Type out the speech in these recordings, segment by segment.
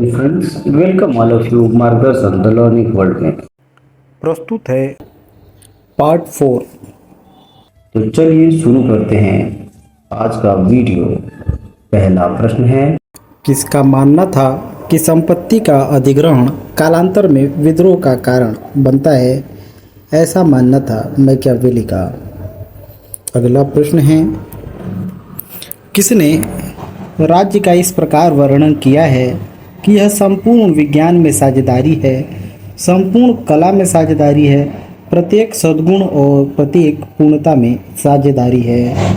Friends, welcome all of you मार्गदर्शन the learning world में। प्रस्तुत है पार्ट 4। तो चलिए शुरू करते हैं आज का वीडियो। पहला प्रश्न है, किसका मानना था कि संपत्ति का अधिग्रहण कालांतर में विद्रोह का कारण बनता है? ऐसा मानना था मैकियावेली का। अगला प्रश्न है, किसने राज्य का इस प्रकार वर्णन किया है कि यह संपूर्ण विज्ञान में साझेदारी है, संपूर्ण कला में साझेदारी है, प्रत्येक सद्गुण और प्रत्येक पूर्णता में साझेदारी है?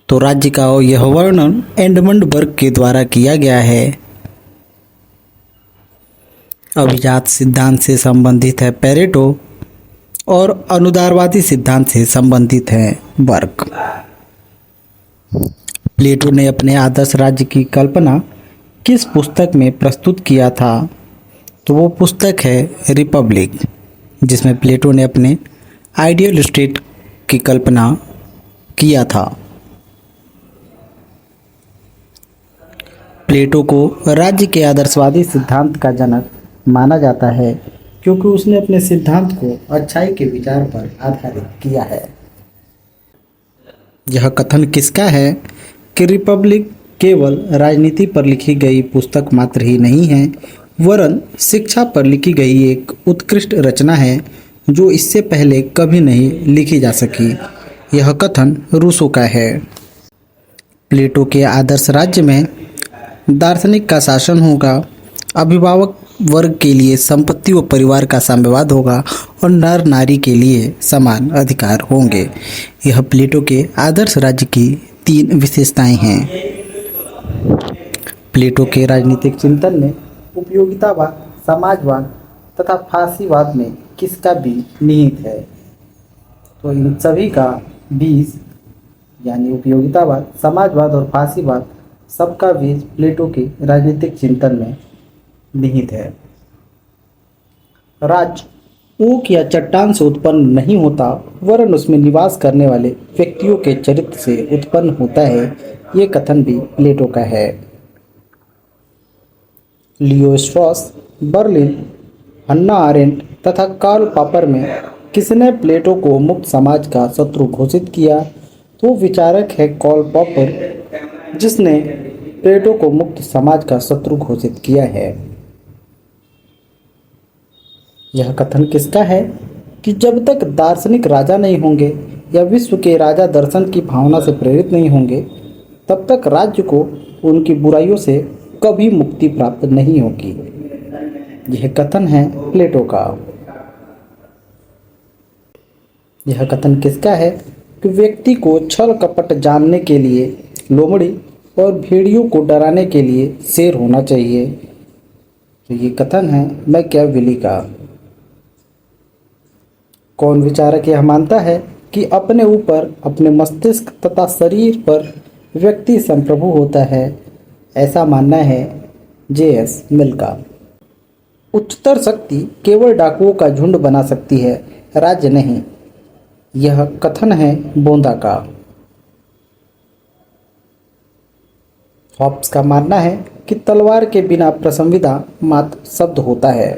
तो राज्य का यह वर्णन एडमंड बर्ग के द्वारा किया गया है। अभिजात सिद्धांत से संबंधित है पेरेटो और अनुदारवादी सिद्धांत से संबंधित है बर्ग। प्लेटो ने अपने आदर्श राज्य की कल्पना किस पुस्तक में प्रस्तुत किया था? तो वो पुस्तक है रिपब्लिक, जिसमें प्लेटो ने अपने आइडियल स्टेट की कल्पना किया था। प्लेटो को राज्य के आदर्शवादी सिद्धांत का जनक माना जाता है क्योंकि उसने अपने सिद्धांत को अच्छाई के विचार पर आधारित किया है। यह कथन किसका है कि रिपब्लिक केवल राजनीति पर लिखी गई पुस्तक मात्र ही नहीं है, वरन शिक्षा पर लिखी गई एक उत्कृष्ट रचना है जो इससे पहले कभी नहीं लिखी जा सकी। यह कथन रूसो का है। प्लेटो के आदर्श राज्य में दार्शनिक का शासन होगा, अभिभावक वर्ग के लिए संपत्ति व परिवार का साम्यवाद होगा और नर नारी के लिए समान अधिकार होंगे। यह प्लेटो के आदर्श राज्य की 3 विशेषताएं हैं। प्लेटो के राजनीतिक चिंतन में उपयोगितावाद, समाजवाद तथा फांसीवाद में किसका बीज निहित है? तो इन सभी का बीज यानी उपयोगितावाद, समाजवाद और फांसीवाद सबका बीज प्लेटो के राजनीतिक चिंतन में निहित है। राज्य ऊक या चट्टान से उत्पन्न नहीं होता, वरन उसमें निवास करने वाले व्यक्तियों के चरित्र से उत्पन्न होता है। ये कथन भी प्लेटो का है। Leo Strauss, Berlin, Hannah Arendt तथा कार्ल पॉपर में किसने प्लेटो को मुक्त समाज का शत्रु घोषित किया? तो विचारक है कार्ल पॉपर, जिसने प्लेटो को मुक्त समाज का शत्रु घोषित किया है। यह कथन किसका है कि जब तक दार्शनिक राजा नहीं होंगे या विश्व के राजा दर्शन की भावना से प्रेरित नहीं होंगे, तब तक राज्य को उनकी बुराइयों से कभी मुक्ति प्राप्त नहीं होगी। यह कथन है प्लेटो का। यह कथन किसका है कि व्यक्ति को छल कपट जानने के लिए लोमड़ी और भेड़ियों को डराने के लिए शेर होना चाहिए। तो ये कथन है मैकियावेली का। कौन विचारक यह मानता है कि अपने ऊपर, अपने मस्तिष्क तथा शरीर पर व्यक्ति संप्रभु होता है? ऐसा मानना है J.S. मिल का। उच्चतर शक्ति केवल डाकुओं का झुंड बना सकती है, राज्य नहीं। यह कथन है बोंदा का। हॉब्स का मानना है कि तलवार के बिना प्रसंविदा मात्र शब्द होता है।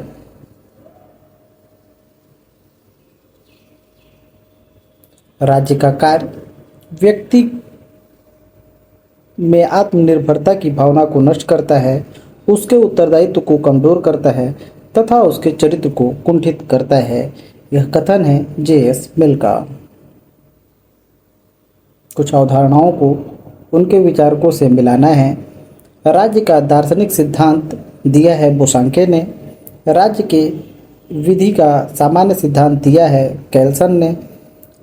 राज्य का कार्य व्यक्ति में आत्मनिर्भरता की भावना को नष्ट करता है, उसके उत्तरदायित्व को कमजोर करता है तथा उसके चरित्र को कुंठित करता है। यह कथन है J.S. मिल का। कुछ अवधारणाओं को उनके विचारकों से मिलाना है। राज्य का दार्शनिक सिद्धांत दिया है बोसांके ने, राज्य के विधि का सामान्य सिद्धांत दिया है कैल्सन ने,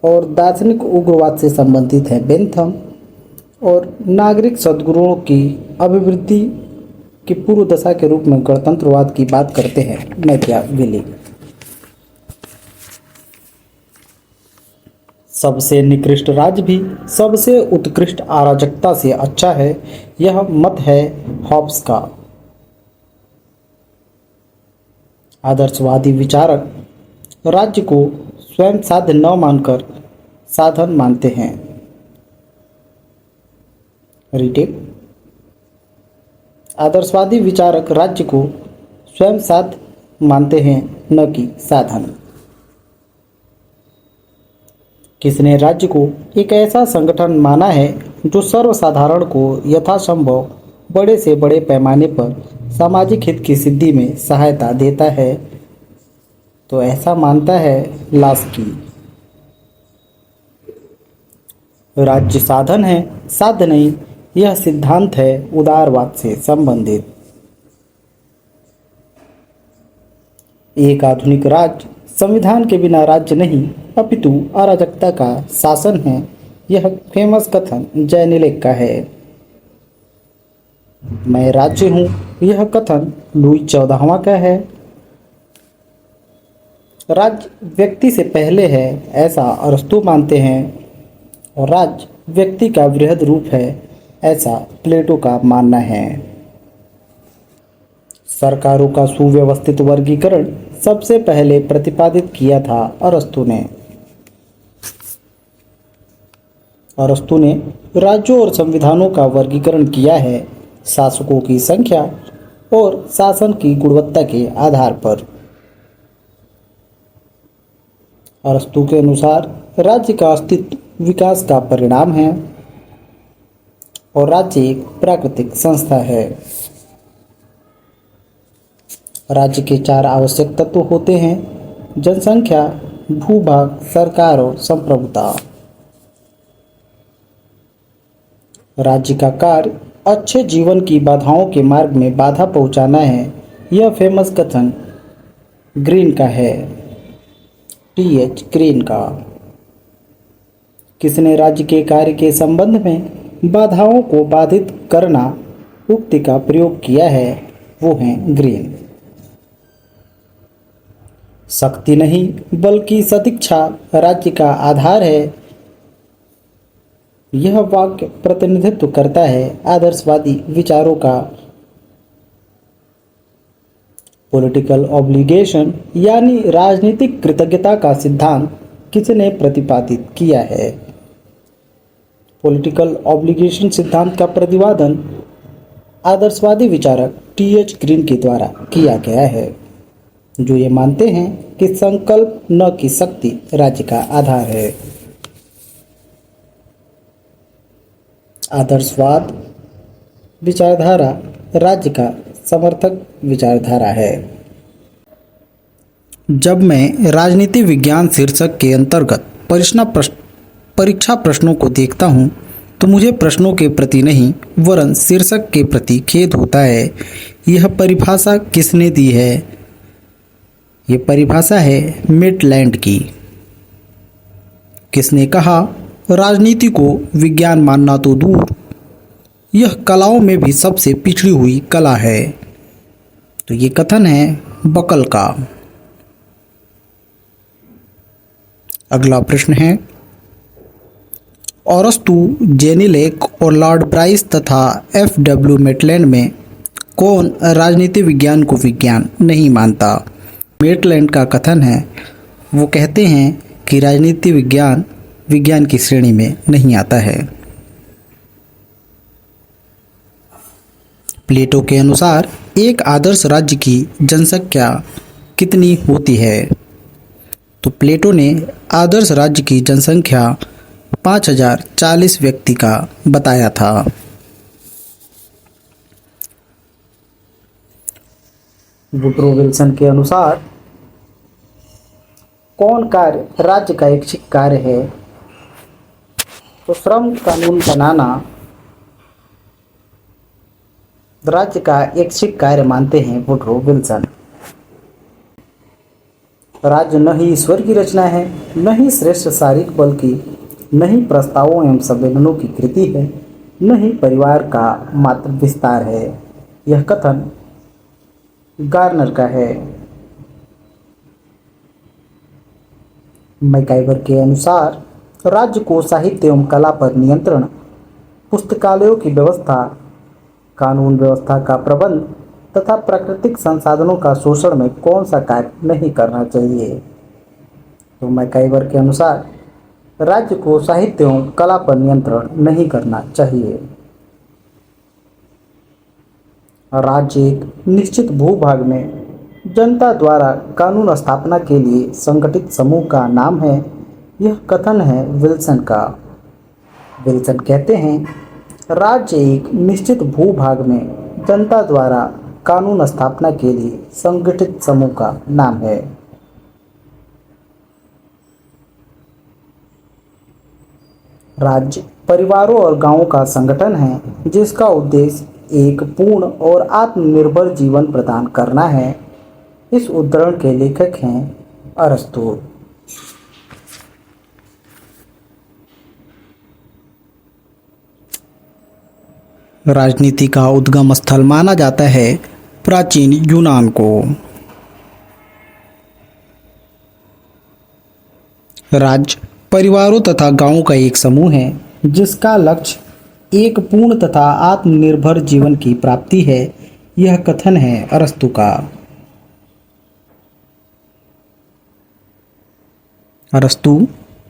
और दार्शनिक उग्रवाद से संबंधित है बेंथम, और नागरिक सद्गुणों की अभिवृद्धि की पूर्व दशा के रूप में गणतंत्रवाद की बात करते हैं मैकियावेली। सबसे निकृष्ट राज्य भी सबसे उत्कृष्ट अराजकता से अच्छा है, यह मत है हॉब्स का। आदर्शवादी विचारक राज्य को स्वयं साध्य न मानकर साधन मानते हैं। रीटेक। आदर्शवादी विचारक राज्य को स्वयं साध्य मानते हैं, न कि साधन। किसने राज्य को एक ऐसा संगठन माना है जो सर्वसाधारण को यथासंभव बड़े से बड़े पैमाने पर सामाजिक हित की सिद्धि में सहायता देता है? तो ऐसा मानता है लास्की। राज्य साधन है, साध्य नहीं, यह सिद्धांत है उदारवाद से संबंधित। एक आधुनिक राज्य संविधान के बिना राज्य नहीं अपितु अराजकता का शासन है, यह फेमस कथन जैनिलेक का है। मैं राज्य हूँ, यह कथन लुई 14वां का है। राज्य व्यक्ति से पहले है, ऐसा अरस्तु मानते हैं, और राज्य व्यक्ति का वृहद रूप है, ऐसा प्लेटो का मानना है। सरकारों का सुव्यवस्थित वर्गीकरण सबसे पहले प्रतिपादित किया था अरस्तु ने। अरस्तु ने राज्यों और संविधानों का वर्गीकरण किया है शासकों की संख्या और शासन की गुणवत्ता के आधार पर। अरस्तु के अनुसार राज्य का अस्तित्व विकास का परिणाम है और राज्य एक प्राकृतिक संस्था है। राज्य के 4 आवश्यक तत्व होते हैं: जनसंख्या, भूभाग, सरकार और संप्रभुता। राज्य का कार्य अच्छे जीवन की बाधाओं के मार्ग में बाधा पहुंचाना है, यह फेमस कथन ग्रीन का है, टीएच ग्रीन का। किसने राज्य के कार्य के संबंध में बाधाओं को बाधित करना उक्ति का प्रयोग किया है, वो हैं ग्रीन। शक्ति नहीं बल्कि सदिच्छा राज्य का आधार है, यह वाक्य प्रतिनिधित्व करता है आदर्शवादी विचारों का। पॉलिटिकल ऑब्लिगेशन यानी राजनीतिक कृतज्ञता का सिद्धांत किसने प्रतिपादित किया है? पॉलिटिकल ऑब्लिगेशन सिद्धांत का प्रतिपादन आदर्शवादी विचारक टीएच ग्रीन के द्वारा किया गया है, जो ये मानते हैं कि संकल्प न कि शक्ति राज्य का आधार है। आदर्शवाद विचारधारा राज्य का समर्थक विचारधारा है। जब मैं राजनीति विज्ञान शीर्षक के अंतर्गत परीक्षा प्रश्नों को देखता हूँ तो मुझे प्रश्नों के प्रति नहीं वरन शीर्षक के प्रति खेद होता है। यह परिभाषा किसने दी है? ये परिभाषा है मेटलैंड की। किसने कहा राजनीति को विज्ञान मानना तो दूर, यह कलाओं में भी सबसे पिछड़ी हुई कला है? तो ये कथन है बकल का। अगला प्रश्न है, अरस्तु, जेनिलेक और लॉर्ड ब्राइस तथा एफ.डब्ल्यू. मेटलैंड में कौन राजनीति विज्ञान को विज्ञान नहीं मानता? मेटलैंड का कथन है, वो कहते हैं कि राजनीति विज्ञान विज्ञान की श्रेणी में नहीं आता है। प्लेटो के अनुसार एक आदर्श राज्य की जनसंख्या कितनी होती है? तो प्लेटो ने आदर्श राज्य की जनसंख्या 5040 व्यक्ति का बताया था। वुड्रो विल्सन के अनुसार कौन कार्य राज्य का ऐच्छिक कार्य है? तो श्रम कानून बनाना राज्य का ऐच्छिक कार्य मानते हैं वुड्रो विल्सन। राज्य न ही ईश्वर की रचना है, न ही श्रेष्ठ शारीरिक बल की, न ही प्रस्तावों एवं संवेदनों की कृति है, न ही परिवार का मात्र विस्तार है। यह कथन गार्नर का है। मैकाइवर के अनुसार राज्य को साहित्य एवं कला पर नियंत्रण, पुस्तकालयों की व्यवस्था, कानून व्यवस्था का प्रबंध तथा प्राकृतिक संसाधनों का शोषण में कौन सा कार्य नहीं करना चाहिए? तो मैकाइवर के अनुसार राज्य को साहित्य एवं कला पर नियंत्रण नहीं करना चाहिए। राज्य एक निश्चित भूभाग में जनता द्वारा कानून स्थापना के लिए संगठित समूह का नाम है। यह कथन है विल्सन का। विल्सन कहते हैं, राज्य एक निश्चित भूभाग में जनता द्वारा कानून स्थापना के लिए संगठित समूह का नाम है। राज्य परिवारों और गांवों का संगठन है जिसका उद्देश्य एक पूर्ण और आत्मनिर्भर जीवन प्रदान करना है। इस उद्धरण के लेखक हैं अरस्तू। राजनीति का उद्गम स्थल माना जाता है प्राचीन यूनान को। राज्य परिवारों तथा गांवों का एक समूह है जिसका लक्ष्य एक पूर्ण तथा आत्मनिर्भर जीवन की प्राप्ति है। यह कथन है अरस्तू का। अरस्तू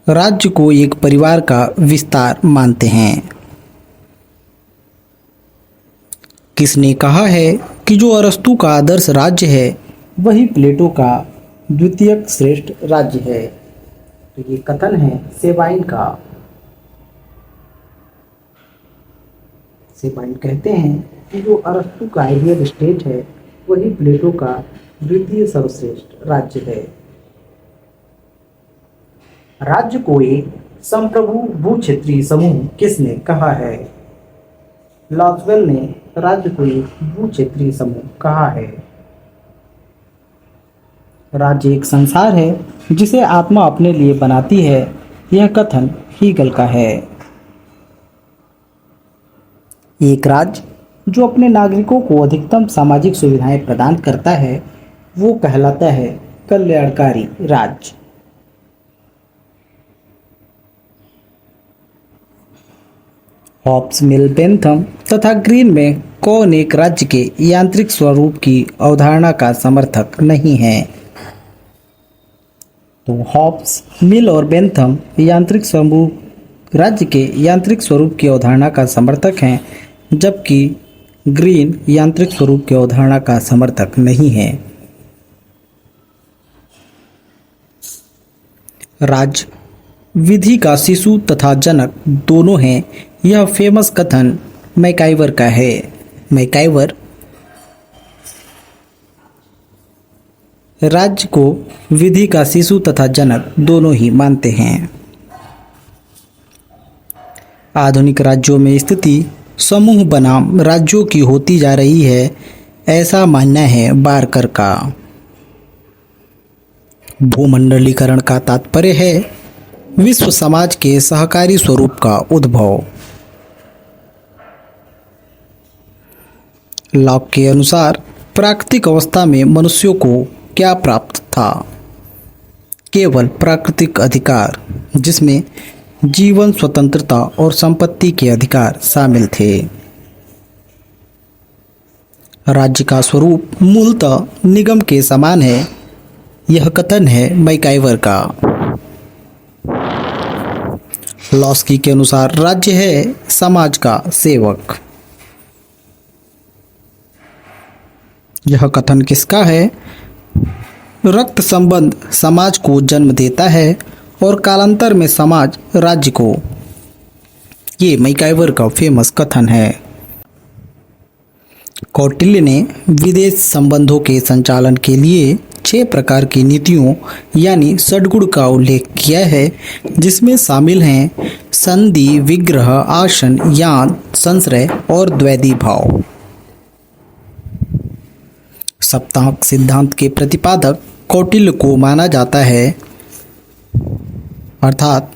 राज्य को एक परिवार का विस्तार मानते हैं। किसने कहा है कि जो अरस्तू का आदर्श राज्य है वही प्लेटो का द्वितीय श्रेष्ठ राज्य है? तो ये कथन है सेबाइन का। सेबाइन कहते हैं कि जो अरस्तू का आइडियल स्टेट है वही प्लेटो का द्वितीय सर्वश्रेष्ठ राज्य है। राज्य को एक संप्रभु भूक्षेत्रीय समूह किसने कहा है? लॉसवेल ने राज्य को एक भूक्षेत्रीय समूह कहा है। राज्य एक संसार है जिसे आत्मा अपने लिए बनाती है। यह कथन हीगल का है। एक राज्य जो अपने नागरिकों को अधिकतम सामाजिक सुविधाएं प्रदान करता है वो कहलाता है कल्याणकारी राज्य। हॉब्स, मिल, बेंथम तथा ग्रीन में कौन एक राज्य के यांत्रिक स्वरूप की अवधारणा का समर्थक नहीं है? तो हॉब्स, मिल और बेंथम यांत्रिक स्वरूप राज्य के यांत्रिक स्वरूप की अवधारणा का समर्थक हैं, जबकि ग्रीन यांत्रिक स्वरूप की अवधारणा का समर्थक नहीं है। राज्य विधि का शिशु तथा जनक दोनों हैं। यह फेमस कथन मैकाइवर का है। मैकाइवर राज्य को विधि का शिशु तथा जनक दोनों ही मानते हैं। आधुनिक राज्यों में स्थिति समूह बनाम राज्यों की होती जा रही है, ऐसा मानना है बारकर का। भूमंडलीकरण का तात्पर्य है विश्व समाज के सहकारी स्वरूप का उद्भव। लॉक के अनुसार प्राकृतिक अवस्था में मनुष्यों को क्या प्राप्त था? केवल प्राकृतिक अधिकार, जिसमें जीवन, स्वतंत्रता और संपत्ति के अधिकार शामिल थे। राज्य का स्वरूप मूलतः निगम के समान है। यह कथन है मैकाइवर का। लॉस्की के अनुसार राज्य है समाज का सेवक। यह कथन किसका है? रक्त संबंध समाज को जन्म देता है और कालांतर में समाज राज्य को। ये मैकाइवर का फेमस कथन है। कौटिल्य ने विदेश संबंधों के संचालन के लिए 6 प्रकार की नीतियों यानी षड्गुण का उल्लेख किया है, जिसमें शामिल हैं संधि, विग्रह, आसन, यान, संश्रय और द्वैधी भाव। सप्तांक सिद्धांत के प्रतिपादक कौटिल्य को माना जाता है। अर्थात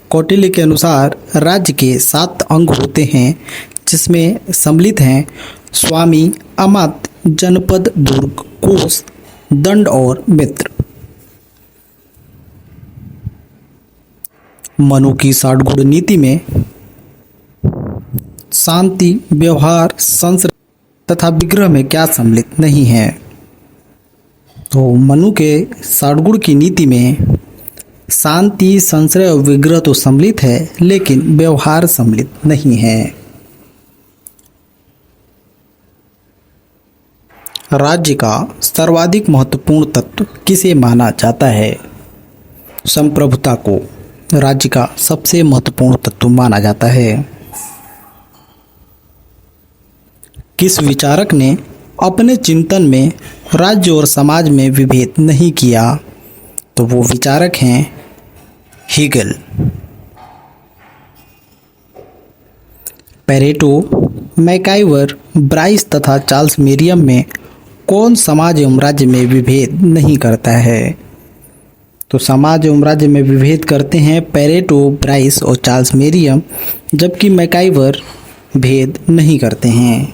कौटिल्य के अनुसार राज्य के 7 अंग होते हैं, जिसमें सम्मिलित हैं स्वामी, अमात्य, जनपद, दुर्ग, कोष, दंड और मित्र। मनु की 60 गुण नीति में शांति, व्यवहार, संश्रय तथा विग्रह में क्या सम्मिलित नहीं है? तो मनु के 60 गुण की नीति में शांति, संश्रय और विग्रह तो सम्मिलित है, लेकिन व्यवहार सम्मिलित नहीं है। राज्य का सर्वाधिक महत्वपूर्ण तत्व किसे माना जाता है? संप्रभुता को राज्य का सबसे महत्वपूर्ण तत्व माना जाता है। किस विचारक ने अपने चिंतन में राज्य और समाज में विभेद नहीं किया? तो वो विचारक हैं हीगल। पेरेटो, मैकाइवर, ब्राइस तथा चार्ल्स मेरियम में कौन समाज एवं राज्य में विभेद नहीं करता है? तो समाज एवं राज्य में विभेद करते हैं पेरेटो, ब्राइस और चार्ल्स मेरियम, जबकि मैकाइवर भेद नहीं करते हैं।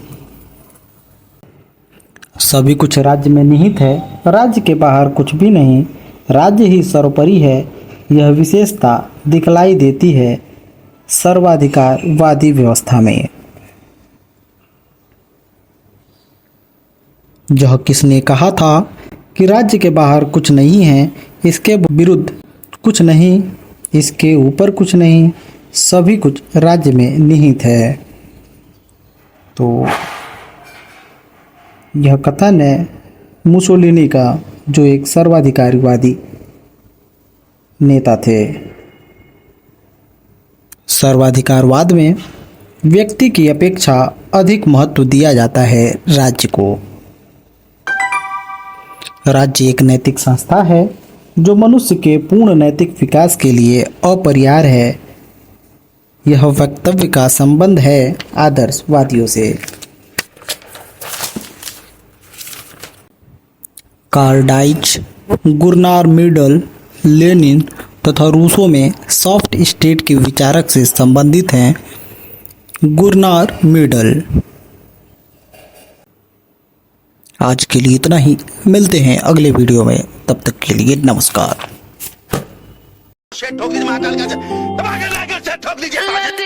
सभी कुछ राज्य में निहित है, राज्य के बाहर कुछ भी नहीं, राज्य ही सर्वोपरि है, यह विशेषता दिखलाई देती है सर्वाधिकारवादी व्यवस्था में। यह किसने कहा था कि राज्य के बाहर कुछ नहीं है, इसके विरुद्ध कुछ नहीं, इसके ऊपर कुछ नहीं, सभी कुछ राज्य में निहित है? तो यह कथन है मुसोलिनी का, जो एक सर्वाधिकारवादी नेता थे। सर्वाधिकारवाद में व्यक्ति की अपेक्षा अधिक महत्व दिया जाता है राज्य को। राज्य एक नैतिक संस्था है जो मनुष्य के पूर्ण नैतिक विकास के लिए अपरिहार्य है। यह वक्तव्य का संबंध है आदर्शवादियों से। कार्ल डाइच, गुरनार मीडल, लेनिन तथा रूसो में सॉफ्ट स्टेट के विचारक से संबंधित हैं गुरनार मीडल। आज के लिए इतना ही, मिलते हैं अगले वीडियो में, तब तक के लिए नमस्कार। ठोक लीजिए महाकाल का, ठोक लीजिए।